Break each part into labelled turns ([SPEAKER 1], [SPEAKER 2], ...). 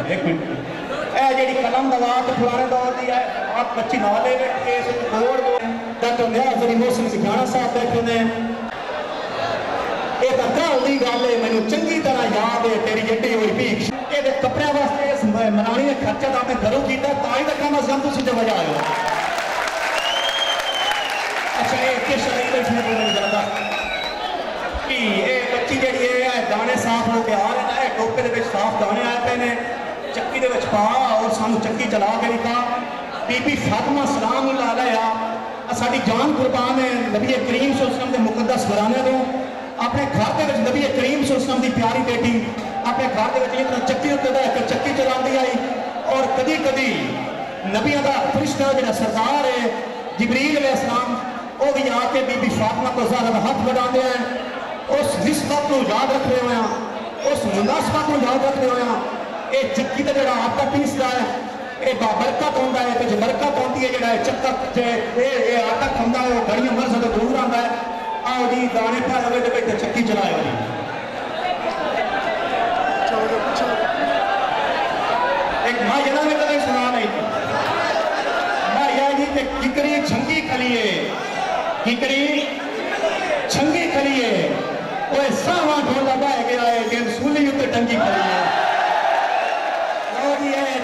[SPEAKER 1] एक मिनट यह जी कलम दवात पुराने दौर की है आप बच्ची नाले केस बोर्ड डॉक्टर नियाज़री मोहसिन सिखाना साहब बैठे ने एक कल की गल है मैनू चंगी तरह याद है तेरी जड्डी हुई भीख ये कपड़े वास्ते मनानी ने खर्चा तो अपने घरों किया ताई का कम अज कम तुम जो वजह आए अच्छा ये किस शरीर बैठने को नहीं जाता कि ये बच्ची जी है दाने साफ हो के आ रहे हैं टोपे के साफ दाने आए पे ने चक्की के पा और सानू चक्की चला के लिखा बीबी फातिमा सलाम ला लिया साडी जान कुर्बान है नबी करीम सल्लल्लाहु अलैहि वसल्लम के मुकद्दस घराने को अपने घर के नबी करीम सल्लल्लाहु अलैहि वसल्लम की प्यारी बेटी अपने घर के चक्की उत्ते चक्की चलाती आई और कदी कदी नबियों का फरिश्ता जो सरदार है जिबरील अलैहिस्सलाम वो भी आके बीबी फातिमा को ज़रा हाथ बढ़ाते हैं उस निस्बत को याद रखते हुए उस मुनासबत को याद रखते हुए ये चक्की का जो आटा पीसता है ये बरकत होता है जो बरकत होती है जो चक्कर आटा खाँदा है वो घड़ियों मर्ज तो दूर आता है आओ जी दाने पाए हुए तो चक्की चलाओ जी एक माँ जना में कभी सुना नहीं माँ यह जी कि किकरी छंगी खलिए किकरी छंगी खलिए वो सावा ढोला बह गया है कि सूली उत्ते टंगी खलिए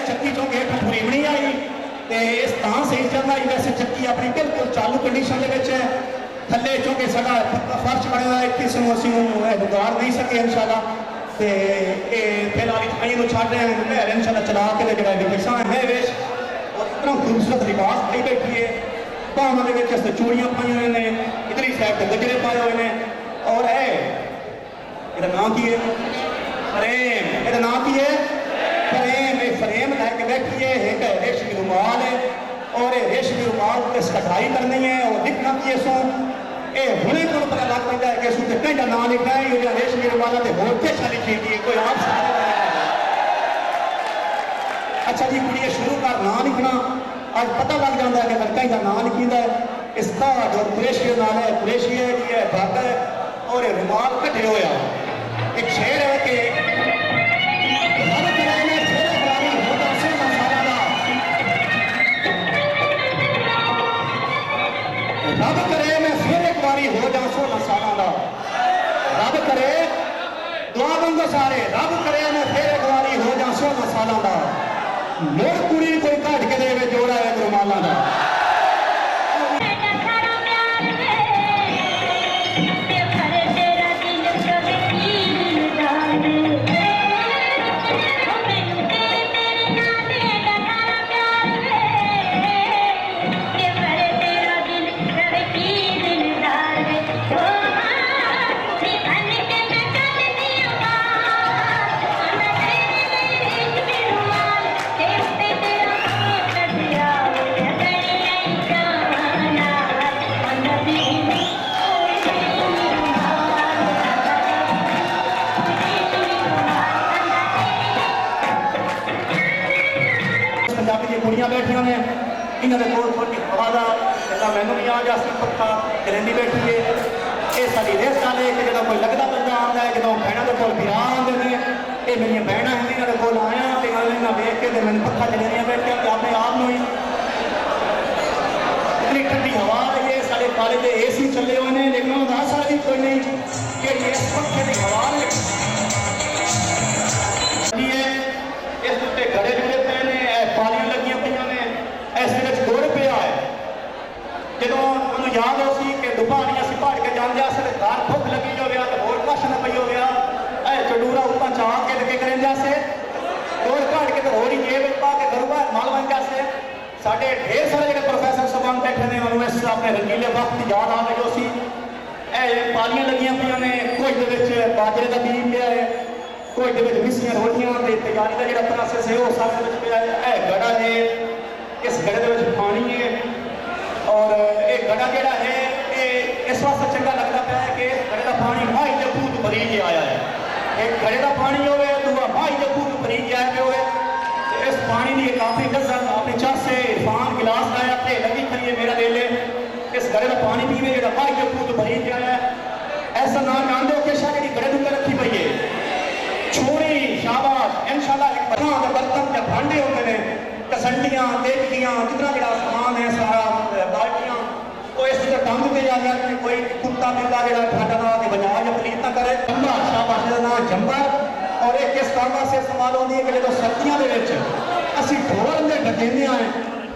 [SPEAKER 1] चक्की चो गेट फरीमनी आई तो इस तरह सही चलना ही वैसे चक्की अपनी बिल्कुल चालू कंडीशन के थले चूंकि साडा फर्श बने हुआ एक किस्म असीं गुजार नहीं सके इंशाल्लाह तो फिलहाल इतनी को छड़ रहे हैं मैं इंशाल्लाह चला के जो विकेसा है वेश और इतना खूबसूरत लिबास पाई बैठी है बाहों के चूड़ियाँ पाई हुए हैं इधरली साइड से गजरे पाए हुए हैं और यदा नाम की है फ्रेम यदा नाम की है फ्रेम लैके बैठी है एक रेशमी रुमाल है और रेशमी रुमाल पर कढ़ाई करनी है और लिखना की सो ये हुणे को पता लग पाता है कि इस कहीं का नाम लिखना है या रेशमी रुमाल से होर क्या लिखी है कोई आप अच्छा जी कुड़िए शुरू कर नाम लिखना अब पता लग जाता है कि कहीं का नाम लिखीदा है इसका जो कुरैशी नाम है कुरैशी है जी है भग है और रुमाल कटे होया एक शेर है कि रब करे मैं फिर एक बारी हो जा 16 साल का रब करे दुआ मंगो सारे रब करे मैं फिर एक बारी हो जा 16 साल का मुड़ कुड़ी कोई घट के दे जोड़ा है रुमाला का कुड़ियाँ बैठिया ने इन्होंने कोल थोड़ी हवा का जैसा मैनू भी आ जा पक्का करेंदी बैठी है ये साड़ी रेस वाल है कि जो कोई लगता बंदा आता है जो भैनों के कोल बिरा आते हैं ये मेरी भैन हैं इन्होंने कोल आया तो इन्हें वेख के मैंने पक्का चलेरिया बैठिया तो अपने आप में इतनी ठंडी हवा आई है साढ़े कॉलेज के AC चले हुए हैं लेकिन उदास सारी कोई नहीं कि इस पक्के की हवा है इस उत्ते गड़े जुड़े पे ने पालियां लगियां पईयां ने इस गुड़ पिया है जो मैं याद हो सी कि दुपहरी असीं पढ़ के जाते घर भुख लगी हो गया तो होर कश न पई हो गया चडूरा उत्ता चाह के लगे करें जासे गुड़ घड़ के तो होरी जेब पा के घरों बाहर मल बन जासे साढ़े ढेर सारे जो प्रोफैसर साहबान बैठे ने उन्होंने इस अपने रंगीले वक्त की याद आ गई हो सी पालियां लगियां पईयां ने कुछ बाजरे का बीज पिया है कुछ मिसियां रोटियां तैयारी का जो प्रोसैस है वो सब पे है गड़ा है इस गड़े के पानी है और ये गड़ा जोड़ा है ये इस वास्ते चंगा लगता पाया है कि गड़े का पानी माही के खूह भरी के आया है एक गड़े का पानी हो दूसरा माही के खूह भरी के आया पे हो इस पानी की काफ़ी लज्जत अपने चासे इरफान गिलास लाया ते लगी खड़ी है मेरा दिल इस गड़े का पानी पीवे जो माही के खूह भरी के आया है ऐसा नाम जानते हो कि शायद गड़े के रखी पई है छोड़ी शाबाश इंशाल्लाह। खां के बर्तन या भांडे होंगे ने, कसंडियां देगटियां जितना जरा समान है सारा बाल्टियां वो इस टंग पे जा गया कि कोई कुत्ता बिल्ला जरा ठाडा ना के बजा या पलीत ना करे। जंबा शाबाश का नाम जंबा और एक किस काम से इस्तेमाल होती है कि जो सर्दियों के असी ढोल में ढकेने हैं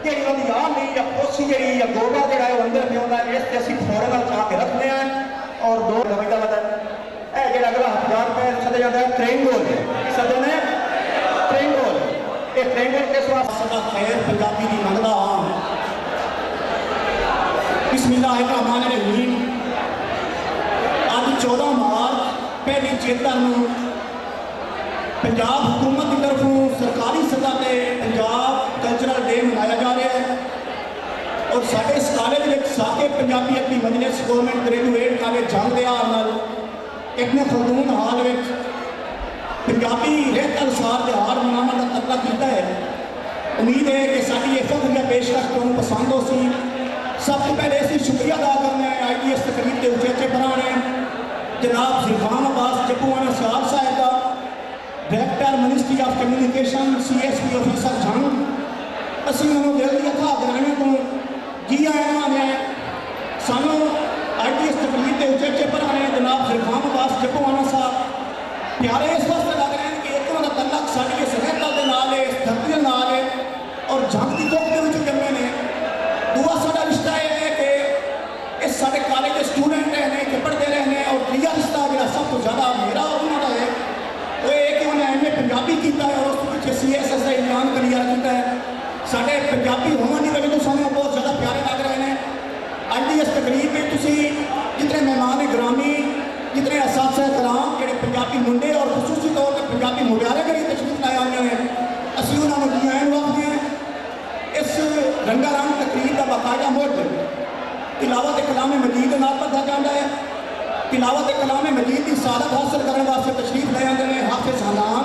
[SPEAKER 1] कि उन्होंने याद नहीं या कोसी जी या गोबा जोड़ा है अंदर पिंदा है इस असी फोड़े में चाह के रखते हैं। और दो समझता मतलब यह जो अगला हथियार पे सदा जाता है ट्रेंगोल सदे ने ट्रेंगोल। ये ट्रेंगोल किस वास्ते सदा खैर पंजाबी की मंगदा आम बिस्मिल्लाहिर्रहमानिर्रहीम। आज 14 मार्च पहली चेता पंजाब हुकूमत की तरफों सरकारी सतह पर पंजाब कल्चरल डे मनाया जा रहा है और साढ़े इस कॉलेज में साके पंजाबी अपनी मजलिस गवर्नमेंट ग्रेजुएट कॉलेज जंग दे इतने खलदून हाल में पंजाबी रेत अनुसार त्यौहार मनाने का तकला किया है। उम्मीद है कि साड़ी ये फख्र पेशकश तुम पसंद हो सी। सब तो पहले असं शुक्रिया अदा करना है IDS तकरीब के उचेचे बनाने जनाब ज़िल्फ़ान अब्बास जप्पूआना साहब साहब का director ministry of communication CSP officer जंग असी उन्होंने दिल की अथा ग्रामीण को जी आया है सानू IDS तकरीब के उचेचे बनाने जनाब ज़िल्फ़ान अब्बास जप्पूआना साहब प्यारे इस वास्ते लग रहे हैं कि एक उन्होंने तल्लक साड़ी इस रहता के नाल है इस धरती के नाल है और जंग की चौक के विच जम्मे ने। दूआ साडा रिश्ता यह है कि इस साडे कॉलेज के स्टूडेंट रहने के पढ़ते रहने और त्रीया रिश्ता जो सब तो ज़्यादा मेरा और उन्होंने है वो ये कि उन्हें MA पंजाबी किया है और उस पीछे CSS का इम्तिहान क्लियर किया है। साडे पंजाबी होने की वजह तो सानू बहुत ज़्यादा प्यारे लग रहे हैं। IDS तकरीब में तुसी जितने मेहमान ग्रामी जितने असातिज़ा कराम जो पंजाबी मुंडे और खसूसी तौर पर पंजाबी मुंडियारे करी तशरीफ लाए हुए हैं असी उन्होंने जीआईन वाखते हैं। इस रंगारंग तकरीब का बाकायदा मुल्क तिलावत कलाम मजीद के नाम पढ़ा जाता है। तिलावत कलाम मजीद की सादत हासिल करने वास्ते तशरीफ ले आते हैं हाफिज़ हनान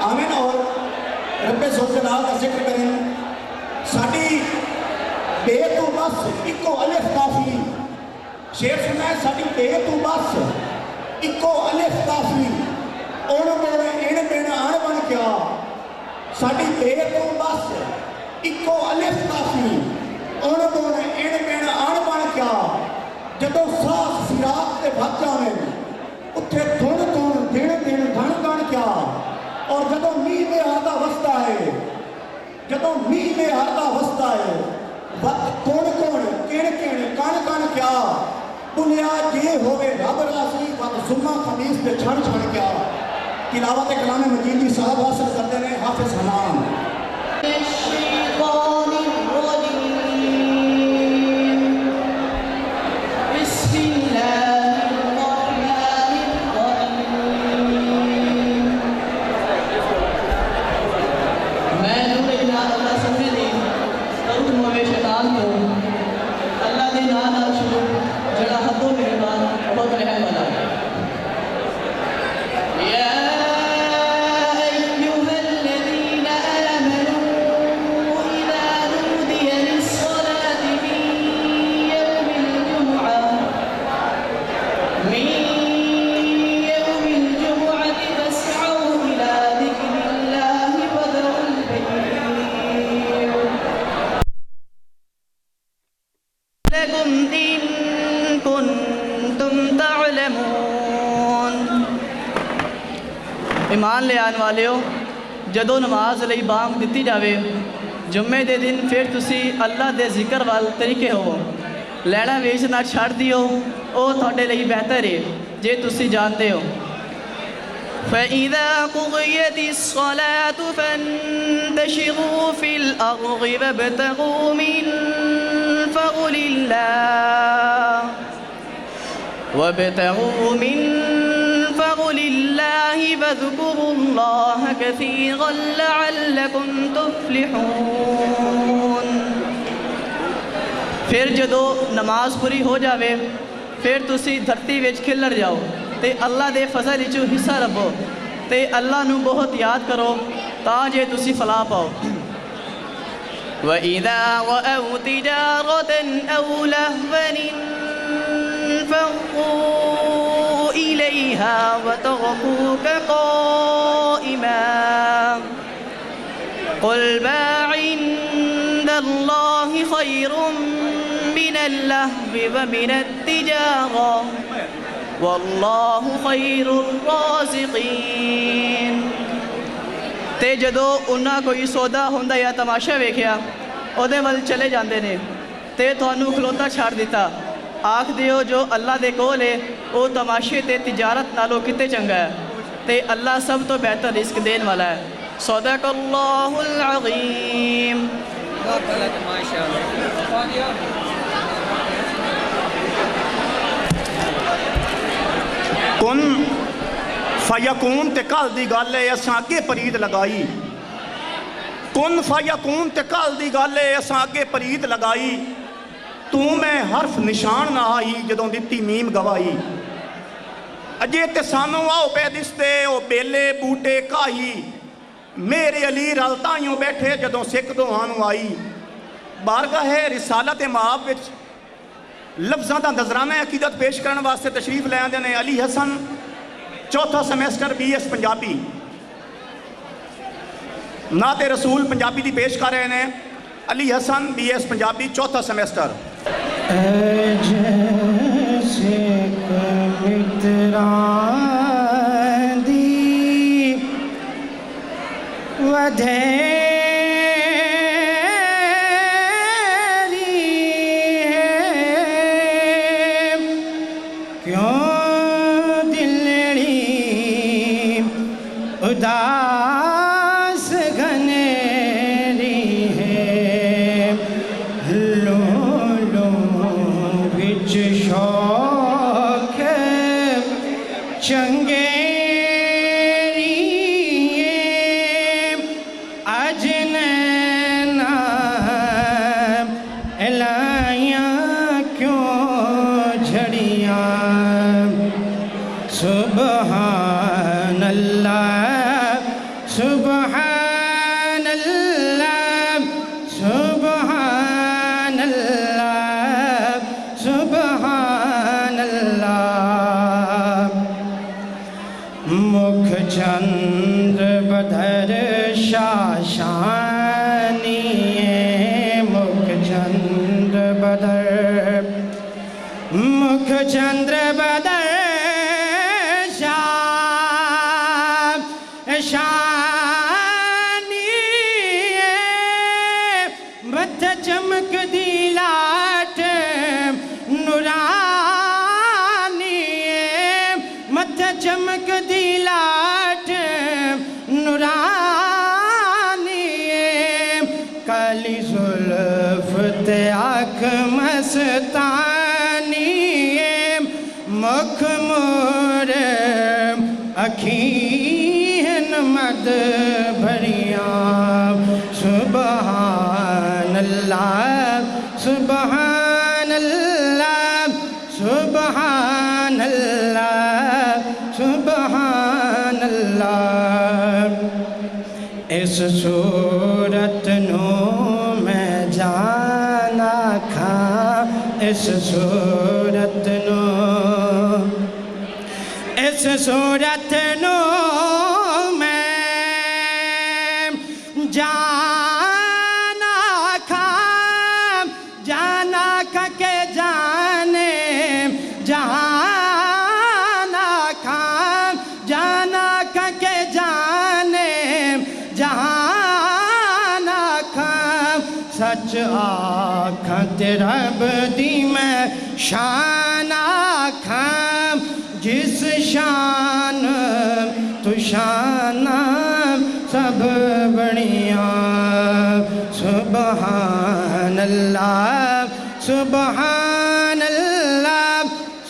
[SPEAKER 1] आमिन और रब्बे ज़ुल्जलाल का जिक्र करें। साड़ी बे तो बस इको अलिफ काफी शेर सुना है। साड़ी बे तो बस इको अलिफ काफी उन बोले इन बिन अण बन क्या। साड़ी बे तो बस इको अलिफ काफी उन बोले इन बिन अण बन क्या। जदों सास फिराक ते भज जावे उत्थे धुन धुन दिन दिन धन धन क्या। और जदों मीह में हारदा वसदा है जदों मीह में हारदा वसदा है वक्त कौन कौन किण किण कण कण क्या। बुलिया जे होवे रब रासी वक्त सुम्मा खमीस ते छण छण क्या। तिलावत कलाम मजीद की साहब हासिल करते हैं हाफिज़ हनान।
[SPEAKER 2] ईमान ले आने वाले हो जदों नमाज लई बांग दिती जावे जुम्मे दे दिन फिर तुसी अल्लाह दे जिक्र वाल तरीके हो लैना वेचना छड़ दियो ओ तुहाडे लई बेहतर है जे तुसी जानते हो। فإذا قضيت الصلاة فانتشروا في الأرض وابتغوا من فضل الله واذكروا الله كثيرا لعلكم تفلحون। फिर जदों नमाज पूरी हो जावे फिर तुसी धरती विच खिलर जाओ ते अल्लाह दे फजल विचों हिस्सा लभो ते अल्लाह नू बहुत याद करो तां जे तुसी फलाह पाओ। وإذا رأوا تجارة أو لهوا انفضوا إليها وتركوك قائما कुल मा इंदल्लाहि खैरुम मिनल लहवी व मिनत तिजारा वल्लाहु खैरुर राज़िकीन। ते जदों उन्हां कोई सौदा हुंदा या तमाशा वेखिया उहदे वल चले जांदे ने ते तुहानूं खलोता छड़ दिता, आख दिओ जो अल्लाह दे कोल है वो तमाशे ते तिजारत नालों किते चंगा है ते अल्लाह सब तो बेहतर रिस्क देने वाला है। सदक़ल्लाहुल अज़ीम।
[SPEAKER 1] कुन फयकून ते कल दी गल है असां अगे परीद लगाई। कुन फयकून ते कल दी गल है असां अगे परीद लगाई। तू मैं हरफ निशान ना आई जदों दित्ती मीम गवाई। अजे ते सानू आओ पे दिसते ओ बेले बूटे काही। मेरे अली रल ताइयों बैठे जदों सिख दोहां नूं आई। बारगाहे रिसालत माब विच लफ्ज़ां दा नजराना अकीदत पेश करने वास्ते तशरीफ ले आंदे ने अली हसन, चौथा सेमेस्टर BS पंजाबी, नाते रसूल पंजाबी दी पेश कर रहे हैं। अली हसन BS पंजाबी, चौथा सेमेस्टर।
[SPEAKER 3] जैसे मित्रां दी वधेरी है, क्यों दिलड़ी उदास घनेरी है। लो विच शौक चंगेरी अजनैना एलाइयां क्यों झड़ियां। सुबहान अल्लाह सुबहान अल्लाह सुबहान अल्लाह सुबहान अल्लाह। मुख चंद्र बदर शाशानी, मुख चंद्र बदर, मुख चंद्र बदर शानी, मथ चमक दी लाट नूरानी, मथ चमक दी लाट नूरानी। काली जुल्फ ते आँख मस्तानी, मुख मोर अखीन मद भरिया। सुबहान अल्लाह सुबहान अल्लाह सुबहान अल्लाह सुबहान अल्लाह। इस सूरत नू मैं जाना खा, इस सूरत नू, इस सूरत नू मैं जाना खा, जाना खा के जाने जहाना खा, जाना खा के जाने जहाना खा। सच आखा तेरा बदी मैं शान आखा, जिस शान तू शान सब बढ़िया। सुबहान अल्लाह सुबहान अल्लाह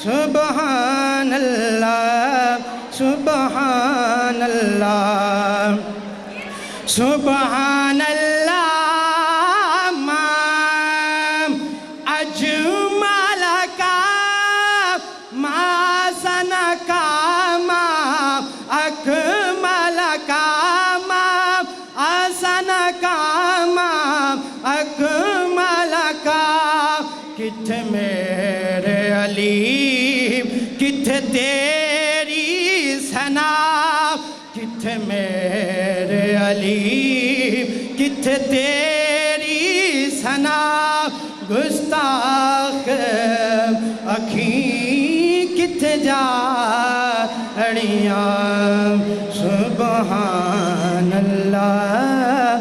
[SPEAKER 3] सुबहान अल्लाह सुबहान अल्लाह सुबहान अल्लाह। मां अजमल का मां सना का मां अकमल का मां आसन का मां अकमल का। किथ मेरे अली किथ तेरी सना, किथ मेरे अली किथ किथे तेरी सना गुस्ताख अखी किथे जाड़ियां सुबहान अल्लाह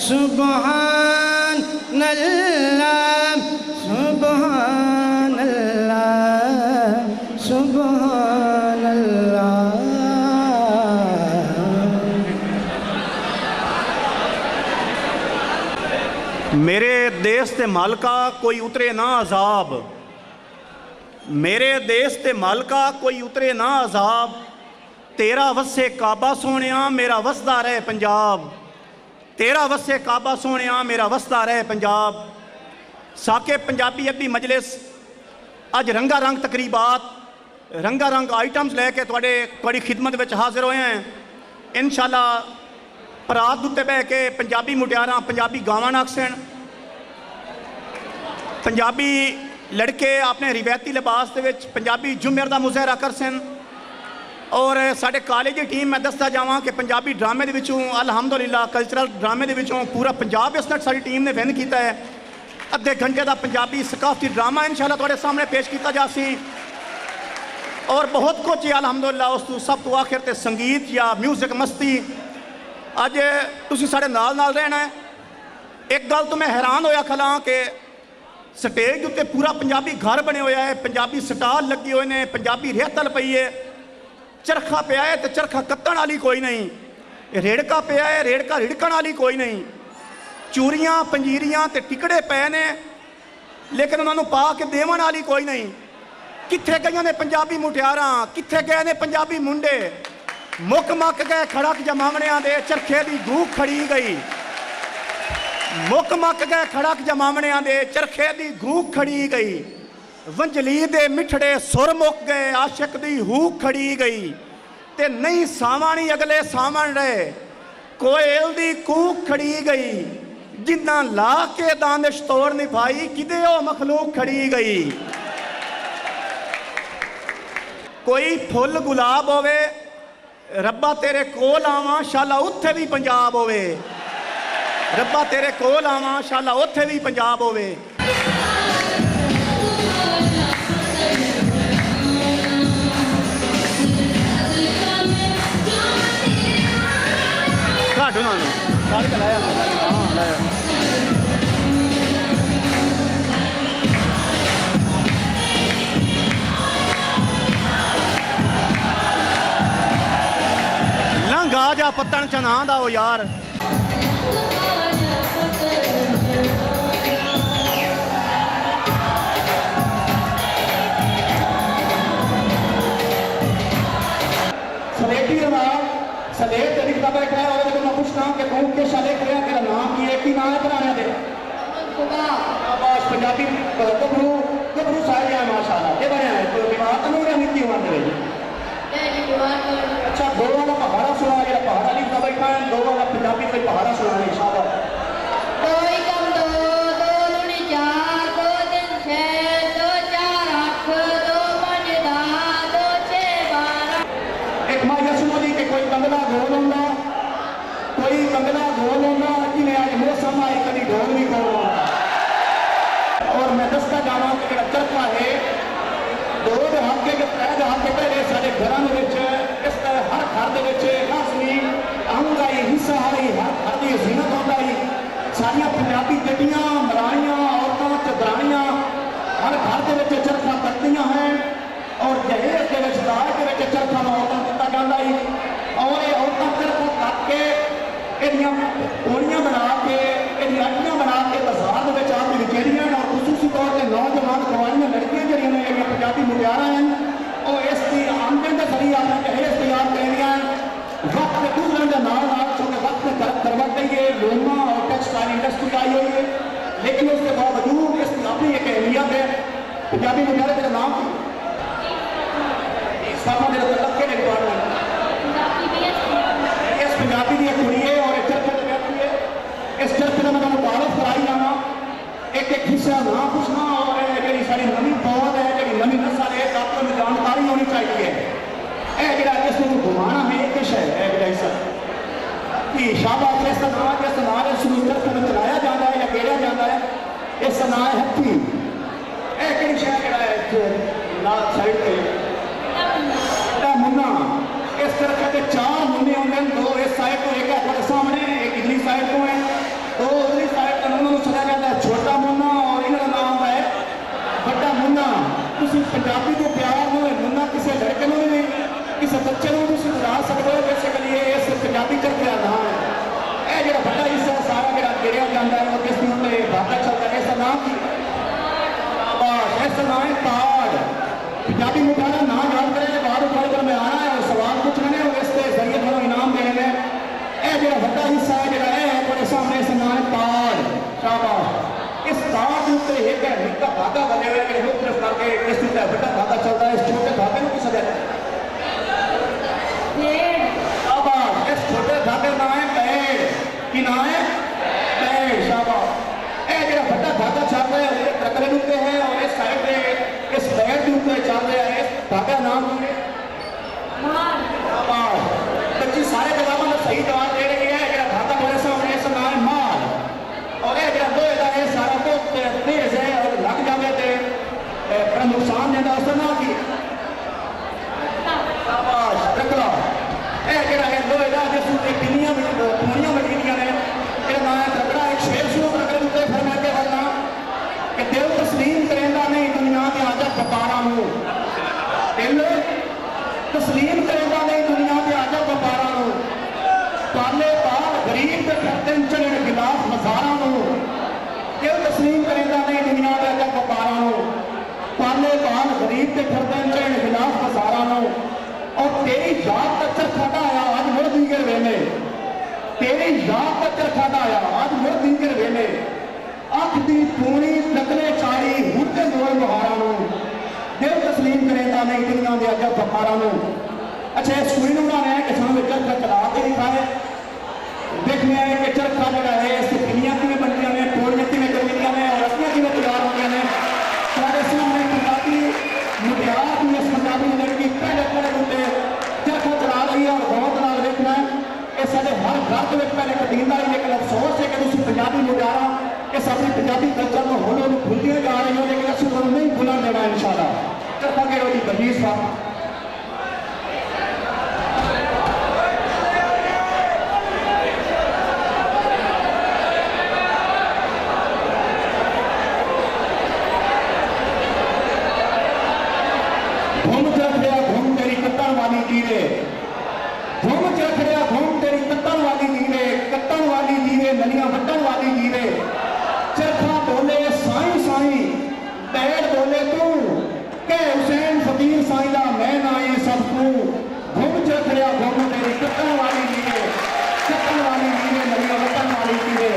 [SPEAKER 3] सुबहान अल्लाह सुबहान अल्लाह सुबहान अल्लाह।
[SPEAKER 1] मेरे देश ते मालका कोई उतरे ना अजाब, मेरे देश ते मालका कोई उतरे ना अजाब, तेरा वसे काबा सोनिया मेरा वसदा रहे पंजाब, तेरा वसे काबा सोनिया मेरा वसदा रहे पंजाब। साके पंजाबी अद्दी मजलिस अज रंगा रंग तकरीबात रंगा रंग आइटम्स लैके तुहाड़ी खिदमत में हाजिर होए हैं। इंशाअल्लाह परात उत्ते बह के पंजाबी मुटियारां पंजाबी गावां नक्सन, पंजाबी लड़के अपने रिवायती लिबास दे विच पंजाबी जुमेर दा मुज़ाहरा करसन। और साडे कॉलेज की टीम मैं दसदा जावां कि पंजाबी ड्रामे दे विचों अलहमदुलिल्लाह कल्चरल ड्रामे दे विचों पूरा पंजाब इस नट साडी टीम ने विन कीता है। अद्धे घंटे का पंजाबी सकाफती ड्रामा इंशाअल्लाह तुहाडे सामने पेश किया जासी और बहुत कुछ अलहमदुलिल्लाह। उस तो सब तो आखिर ते संगीत या म्यूजिक मस्ती अज तुसीं साडे नाल नाल रहना है। एक गल तो मैं हैरान होया खला कि स्टेज उत्ते पूरा पंजाबी घर बने हुए है, पंजाबी स्टाल लगे हुए हैं, पंजाबी रेहतल पई है, चरखा पिया है तो चरखा कत्तण वाली कोई नहीं, रेड़का पिया है रेड़का रिड़कण वाली कोई नहीं, चूरियां पंजीरियां ते टिकड़े पे ने लेकिन उन्होंने पा के देवन वाली कोई नहीं। कित्थे गई ने पंजाबी मुटियारां, कित्थे गए ने पंजाबी मुंडे, मुक मक गए खड़क जमावणियां दे चरखे दी गूक खड़ी गई, मुक मक गए खड़क जमावणियां दे चरखे दी गूक खड़ी गई, वंजली दे मिठड़े सुर मुक गए आशिक दी हूक खड़ी गई, ते नहीं सावाणी अगले सावण रहे कोयल दी कूक खड़ी गई, जिन्ना ला के दानिश तोड़ निभाई किदे ओ मखलूक खड़ी गई। कोई फुल गुलाब होवे रब्बा तेरे कोल आवां शाला उत्थे भी पंजाब होवे, रब्बा तेरे कोल आवां शाला उत्थे भी पंजाब होवे। घट उन्होंने सारे लाया हाँ लाया लंघ आ जा पत्तन चना दा ओ यार। सलेटी सलेट लिखता बैठा है और मैं पूछता हूँ कि तू के शाले किया तेरा नाम की है कि नाम है पुराने दे पंजाबी गबरू गबरू साहिब है माशाल्लाह ये बने है तो विवाह तो नहीं निकी उम्र दे अच्छा दो वाला पहाड़ा सुना जरा पहाड़ा लिखता बैठा है दो वाला पंजाबी कोई पहाड़ा सुना इंशाल्लाह।
[SPEAKER 4] कोई कम दो दो लुनी चार दो दिन छह दो चार आठ दो पाँच दस दो छह बारह।
[SPEAKER 1] एक माँ यह सुनो जी कि कोई कंगना गोल होना कोई कंगना गोल होना कि मैं आज मौसम आई कभी ढोल भी गोल होना। और मैं दसता जावा कि जो चरखा है दो दहाके के त्रै दहाके पहले साढ़े घरों इस तरह हर घर के लाजमी अंग आई हिस्सा आई हर घर की जीनत होता ही सारिया पंजाबी जटियां मराणियां औरतों चदरानियां हर घर के चरखा करदियां हैं और दहेज के दाज के चरखा औरतों दिता जाता ही और ये औरतें चरखा करके गोलियां बना के अट्टियां बना के बाजार में आप विकेरियां और खसूसी तौर पर नौजवान कुआरियां लड़कियां जड़ियां पंजाबी मुटियारां हैं और इसकी आमदन के जरिए अपना दहेज तैयार करिया वक्त के गुजरन के नाल चूंकि वक्त में करवट गई है लोमा और टेक्सटाइल इंडस्ट्री आई हुई है लेकिन उसके बावजूद इसकी अपनी एक अहमियत है। पंजाबी मुटियारे का नाम सामा मेरे तक के डिपार्टमेंट इस पंजाबी की कुड़ी है और एक चरखे व्यक्ति है इस चरखे का मैं मुतारफ कराई जाना एक एक हिस्सा ना पूछना और जी सारी नवी पौध है जी नवी नस्ल है आपको जानकारी होनी चाहिए जो इसमें घुमाना है एक है हिस्सा कि शाबाश इसका नाम है शुरू ਜਿਹੜਾ ਵੱਡਾ ਹਿੱਸਾ ਸਾਰਾ ਜਿਹੜਾ ਗਿਰਿਆ ਜਾਂਦਾ ਹੈ ਉਹ ਕਿਸ ਦੇ ਉੱਤੇ ਵਾਧਾ ਚੱਲਦਾ ਹੈ। ਇਸ ਦਾ ਨਾਮ ਕੀ? ਆਵਾਜ਼। ਇਸ ਦਾ ਨਾਮ ਹੈ ਤਾੜ। ਪੰਜਾਬੀ ਮੁਖਾਰਾ ਨਾ ਯਾਦ ਕਰੇ ਬਾਹਰ ਉਠਾ ਕਰ ਮੈਂ ਆਣਾ ਹੈ ਸਵਾਲ ਪੁੱਛਣੇ ਨੇ और इसके जरिए थोड़ा इनाम देने ने। यह जो बड़ा हिस्सा है जो है थोड़े सामने इस नाम है ताड़। शाबाश। इस ताड़ के उत्ते एक है निक्का धागा बने हुए कि मुख्तलिफ करके इस उत्ते बड़ा धागा चलता है। इस छोटे धागे को किस कहते हैं? शाबाश। इस छोटे धागे का नाम है पेड़। की नाम है? पेड़। शाबाश। यह जो बड़ा धागा चल रहा है एक रकले उत्ते है और इस साइड पे इस पेड़ के उत्ते चल रहा है। इस धागे का नाम बच्ची सारे जवाबों का सही जवाब दे रही है। जो धागा मेरे सामने इस नाम है माल और यह जो लोहे का है सारा बहुत तेज है और लग जाए तो बड़ा नुकसान देता उसका नाम की? शाबाश। रखला। यह जो है लोहे का जिस पिनियां पूनियां मटीरियां ने यह नाम है रगड़ा। एक शेर शुरू रगड़े उत्ते फिर मैं क्या करना कि दिल तस्लीम करेंदा नहीं दुनिया के आजा व्यापारा दिल तस्लीम करेंदा नहीं दुनिया के आजा व्यापारा पाले पाल गरीब के फिरते चढ़े गिलाफ मजारा दिल तस्लीम करेंदा नहीं दुनिया के आजा व्यापारा पाले पाल गरीब के फिरते चढ़े गिलाफ मजारा और तेरी याद का चरखा आया आज मुड़ दीगर वेले। तेरी याद का चरखा आया आज मुड़ दीगर वेले। अख दी पूनी तकले चाड़ी हुते मोल मुहारा दिल तस्लीम करेंदा नहीं दुनिया के अगर व्यापारा। अच्छा इस कुड़ी बनाने है कि सामने चरखा चला के दिखाए देखने आए कि चरखा जो है इसकी पिनियां किमें बनती हैं पोलियां किमें करती हैं और रस्सियां किमें तैयार होती हैं। सारे सामने पंजाबी मुटियार की इस पंजाबी लड़की पहले पहले उत्ते चरखा चला रही है और बहुत नाल देखना है ये सारे हर घर के पहले कदीम आई। लेकिन अफसोस है कि तुम पंजाबी मुटियारा इस अपनी पंजाबी कल्चर को हौली हौली भूलती जा रही हो लेकिन असं तुम नहीं भूलन देना इंशाअल्लाह। चरखा के रोजी बजीज साहब घूम चख रहा घूम तेरी कत्तन वाली जीवे घूम चख रहा घूम तेरी कत्तन वाली जीवे कत्तन वाली जीवे नलियां वट्टन वाली जीवे। चरखा बोले साईं साईं पैर बोले तू के हुसैन फकीर साईं दा मैं ना ये सब तू। घूम चख रहा घूम तेरी कत्तन वाली जीवे कत्तन वाली जीवे नलियां वट्टन वाली जीवे।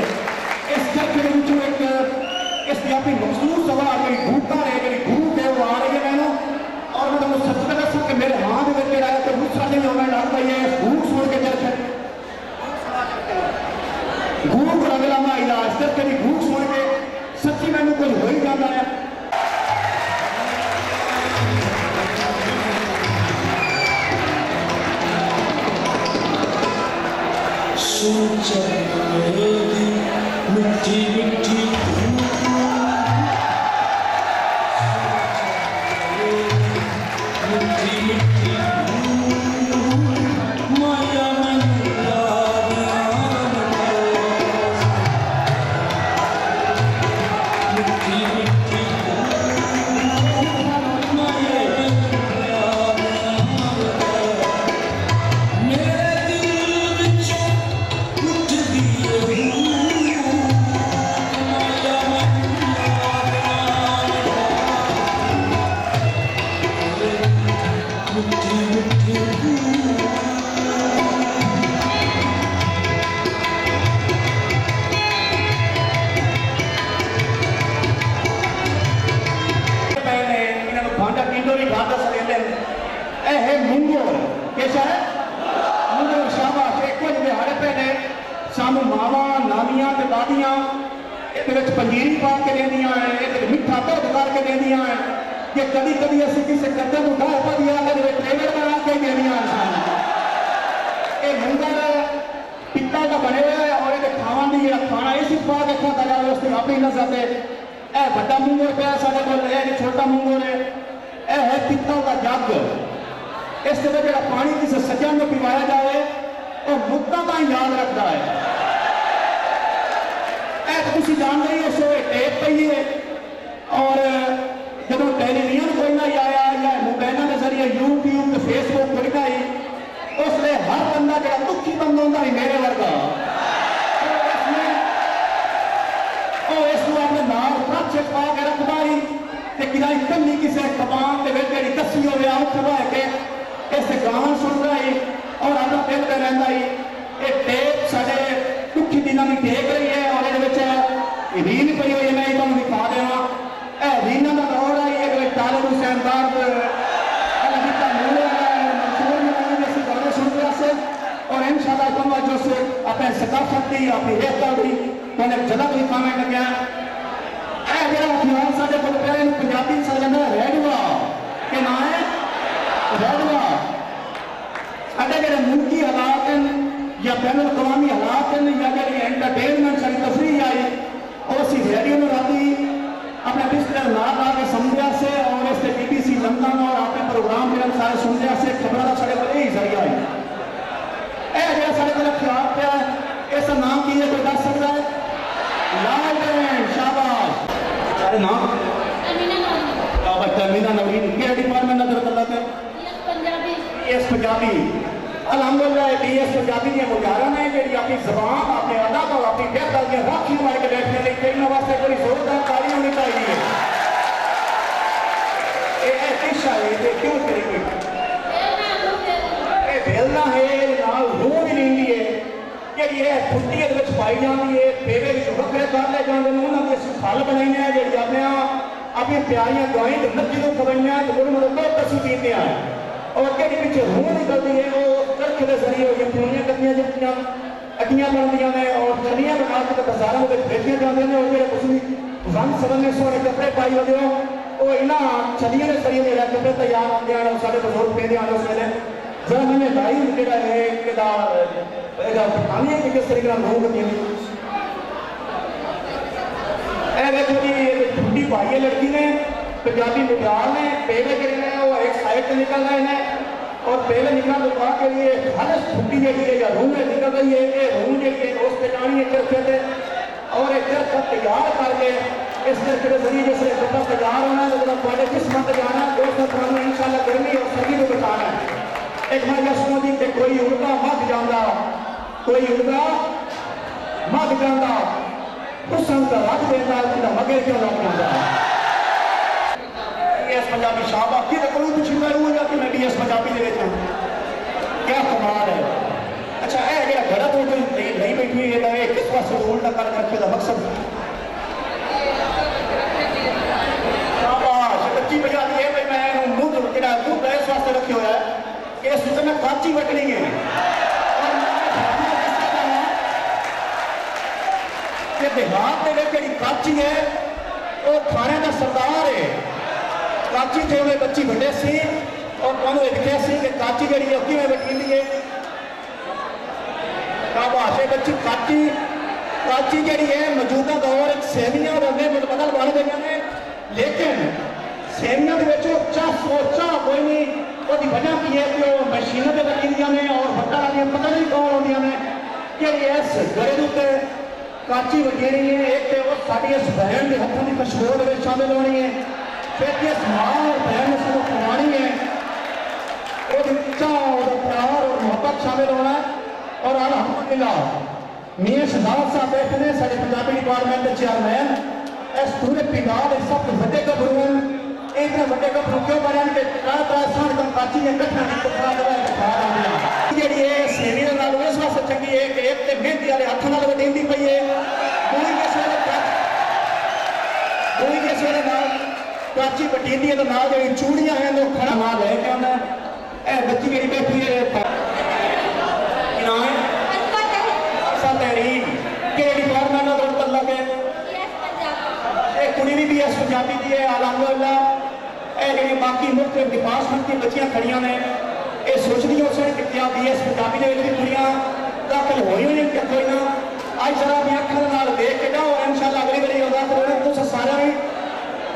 [SPEAKER 1] इस चरखे के एक इस दी अपनी मखसूस सवाल मेरी भूखा है मेरी भूख है वो आ रही है मैनू और मैं तुम सच में दसा कि मेरे हाथ में जो है तो गुस्सा नहीं होना लग पई है भूख सुन के चरखे भूख रगला ना इलाज सिर्फ तेरी भूख सुन के सच्ची मैनू कुछ हो ही जाता है।
[SPEAKER 5] मिट्टी मिट्टी सानू मावा नानियां ते दादियां ये पंजीरी पा के देनिया है ये मिठा दुध करके देनिया है कि कभी कभी असं किसी कदम उठा दिया ट्रेलर बना के देनिया ये लंगर पित्ता का बने हुए और ये खावन की खाना इस पा के खाता जाए उसकी अपनी नजर से यह बड़ा मूंगोर पे साढ़े को छोटा मूंगोर है यह है पित्तल का जग। इस तरह जो पानी किसी सज्जन को पिवाया जाए और मुद्दा का याद रखता है। तुम जान रही हो सो टेप पई है और जब टेलीविजन कोई ना आया या मोबाइलों के जरिए यूट्यूब फेसबुक कोई ना आई उसलिए हर बंदा जो दुखी बंदा होता है मेरे वर्गा ਕਿਦਾਂ ਇਕੱਲੀ ਕਿਸੇ ਕਮਾਨ ਦੇ ਵਿੱਚ ਜਿਹੜੀ ਦੱਸੀ ਹੋਵੇ ਆਪ ਰਹਿ ਕੇ ਇਸ ਗਾਣਾ ਸੁਣਦਾ ਹੀ ਔਰ ਆਪਣਾ ਦਿਲ ਤੇ ਰਹਿੰਦਾ ਹੀ। ਇਹ ਟੇਪ ਸਾਡੇ ਦੁੱਖੀ ਦਿਨਾਂ ਦੀ ਟੇਪ ਰਹੀ ਹੈ ਔਰ ਇਹਦੇ ਵਿੱਚ ਰੀਲ ਪਈ ਹੋਈ ਹੈ, ਮੈਂ ਤੁਹਾਨੂੰ ਦਿਖਾ ਦੇਵਾਂ। ਇਹ ਰੀਲਾਂ ਦਾ ਦੌਰ ਹੈ, ਇਹਦੇ ਵਿੱਚ ਤਾਲਿਬ ਹੁਸੈਨ ਬਾਰਦ ਅਲਗਿਤਾ ਮੂਲੇ ਮਸ਼ਹੂਰ ਮਨਾਉਣ ਦੇ ਗਾਣੇ ਸੁਣਦੇ ਆਸੇ और इंशाअल्लाह तुम जो से अपने सकाफत की अपनी रेखता की मैंने झलक दिखाने लगे। ए जरा हथियार साडे कोल पिया इहनूं पंजाबी च जांदा रेडवा के ना है रेडवा। साडे जेहड़े मुल्की हालात हैं या बैन अवी हालात हैं या जी एंटरटेनमेंट सारी तफरीह आई और असी रेडियो में राती अपने बिस्तर ला के सुनते से और इस BBC लंदन और अपने प्रोग्राम जो सारे सुनते से खबर का साढ़े को यही जरिया है। यह जो साढ़े को ख्याल पिया इसका नाम की है, कोई दस सकता है? लालटेन शाबाश। सारे नाम तमीना नवीन क्या डिपार्टमेंट नजर कर लगे? BS पंजाबी। अलहमदुलिल्लाह BS पंजाबी दी मुजारन है जी अपनी जबान अपने अदब और अपनी बेहतर की राखी मार के बैठने लिए कई वास्ते बड़ी जोरदार ताली होनी चाहिए। ये पेशा है क्यों करेंगे बेलना है नाल रूह भी लींदी है जी फुट्टी पाई जाती है पेवे वक्रे कर ले जाते हैं उन्होंने अस फल बनाई हैं जी अपने अपनी प्यारियां गवाएं मस्जिदों खवाइया तो बहुत दसी पीते हैं और कि पिछले रूह निकलती है वो चरखे के जरिए हुई पूरियां करनियां जटियां अड्डियां बनदियां ने और छलियां बना के बाजारों में बेचे जाते हैं और जो तुम रंग सबने सोहने कपड़े पाई होते हो वो इन्होंने छलियां के जरिए जो कपड़े तैयार होते हैं साढ़े बजुर्ग पेदे हैं उस वेले जरा मैंने लाई जोड़ा है पठानी है कि किस तरीके रूह होती है देखो जी ठंडी पाई है लड़की ने पंजाबी मुटियार ने पेले जो ने वो एक साइड से निकल रहे हैं और पेले निकलने के बाद के लिए हर छुट्टी जी है या रूह निकल रही है ये रूह जी है उस पर जानी है चरखे से और एक चरखा तैयार करके इस चरखे के जरिए जिससे कपड़ा तैयार होना है तो थोड़े किस्मत जाना है दोस्तों थानू इंशाअल्लाह गर्मी और सर्दी को बचाना है। एक मैं दसूँ जी कि कोई उड़दा मत जाता कोई उड़दा मत जाता हुसन का रख देता कि मगे क्यों लग जाता BS पंजाबी शाबाश कि कोई कुछ मैं रूह या कि मैं BS पंजाबी दे विच क्या कमाल है। अच्छा ये जो गलत हो गई नहीं बैठी हुई है किस पास उल्टा कर रखे का मकसद शाबाश कच्ची पंजाबी है भाई मैं मुंह जो मुंह इस वास्ते रखे हुआ है कि इस में काची बटनी है कि देहात के जी काची है वो खाने का सरदार है। काची थे वे बच्ची बड़े सी और तुम देखा सी कि काची जी कि बटी है शाबाश बच्ची काची काची जी है मौजूदा दौर सेवियां रंगे बदल बन गई ने लेकिन सेवियां चाह कोई नहीं वो वजह की है कि वो मशीनों से बची ने और वटा वाली पता नहीं कौन होंगे ने कि इस गले उत्ते काची वजी रही है एक तो साड़ी इस बहन के हथों की खुशबू में शामिल होनी है फिर इस माँ और बहन ने सबको खवानी है वो चाह और प्यार और मोहब्बत शामिल होना है। और अल्हम्दुलिल्लाह मियां शहजाद साहब बैठे ने साढ़े पंजाबी डिपार्टमेंट के चेयरमैन इस पूरे पिंडाल के सब बड़े गभरू इतने बड़े गभरू क्यों बने कि त्रै साल तक काची ने कट्ठा जी सेवी इस वास्ते चंगी है कि एक तो मेहनती वाले हथ नाल वटेंदी पई है कोई किस वेले काची वटेंदी है तो नाल जी चूड़ियां हैं वो खड़ा ना लैके आना है बच्ची जी बैठी है कुड़ी भी BS पंजाबी की है अलहमदुलिल्लाह ये जी बाकी मुख्त डिपार्टमेंट की बच्चियां खड़ियां ने ये सोचती हो सर कि BS पंजाबी के कुड़ियां दाखिल हो रही कि कोई ना अज जरा अपनी अखर देख के जाओ इंशाअल्लाह अगली बारी होगा तो तुम सारे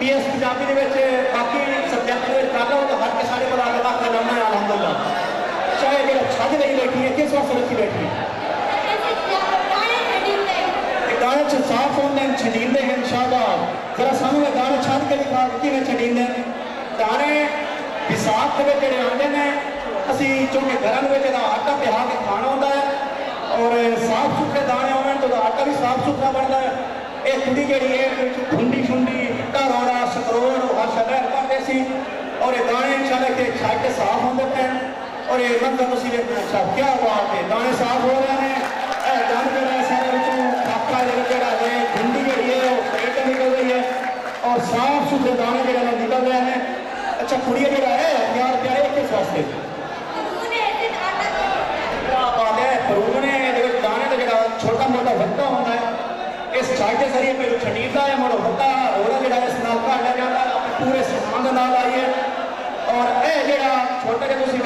[SPEAKER 5] BS पंजाबी के बाकी सब्जैक्ट कर लो तो हर के साढ़े को दाखिल होना है अलहमदुलिल्लाह। चाहे जो छज नहीं बैठी है किस वास्ते रखी बैठी है गाने च साफ होंगे छड़ींदे हैं शाबाश जरा सामने गाने छड़ के दिखा कि छड़ींदे गाने विसाख के जोड़े आते हैं असी चूंकि घर में आटा पिहा के खाना होता है और साफ सुथरे दाने होने तो आटा भी साफ सुथरा बनता है
[SPEAKER 1] ਇਹ ਕੁੜੀ ਜਿਹੜੀ ਹੈ ਇਹਦੇ ਵਿੱਚ ਖੁੰਡੀ ਖੁੰਡੀ ਕਰੋੜਾ ਸਕਰੋੜ ਹਰ ਸ਼ਬਦ ਕਰਦੇ ਸੀ ਔਰ ਇਹ ਦਾਣੇ ਇਨਸ਼ਾਅੱਲਾ ਕਿ ਛੱਡ ਕੇ ਸਾਫ਼ ਹੁੰਦੇ ਪਏ ਔਰ ਇਹ ਮੰਦਰ ਤੁਸੀਂ ਵੇਖਣਾ ਅੱਛਾ ਕੀ ਬਾਤ ਹੈ ਦਾਣੇ ਸਾਫ਼ ਹੋ ਰਹੇ ਨੇ ਇਹ ਦੰਦ ਜਿਹੜਾ ਹੈ ਸਾਰੇ ਵਿੱਚੋਂ ਖਾਕਾ ਜਿਹੜਾ ਹੈ ਖੁੰਡੀ ਜਿਹੜੀ ਹੈ ਉਹ ਪੇਟ ਤੋਂ ਨਿਕਲ ਰਹੀ ਹੈ ਔਰ ਸਾਫ਼ ਸੁਥਰੇ ਦਾਣੇ ਜਿਹੜੇ ਨੇ ਨਿਕਲ ਰਹੇ ਨੇ ਅੱਛਾ ਕੁੜੀ ਜਿਹੜਾ ਹੈ ਪਿਆਰ ਪਿਆਰੇ ਕਿਸ ਵਾਸਤੇ ਬਾਤ ਹੈ ਫਰੂਨ ਨੇ ਇਹਦੇ ਵਿੱਚ ਦਾਣੇ ਦਾ ਜਿਹੜਾ ਛੋਟਾ ਮੋਟਾ ਵੱਟਾ ਹੁੰਦਾ ਹੈ ਇਸ ਛੱਡ ਦੇ ਜ਼ਰੀਏ ਪਹਿਲਾਂ ਛੰਡੀਦਾ ਹੈ ਮੋੜ ਵੱਟਾ ਰੋੜਾ ਜਿਹੜਾ ਇਸ ਨਾਲ ਕਾਢਿਆ ਜਾਂਦਾ ਪੂਰੇ ਸਮਾਨ ਦੇ ਨਾਲ ਆਈਏ ਔਰ ਇਹ ਜਿਹੜਾ ਛੋਟਾ ਜਿਹਾ ਤੁਸੀਂ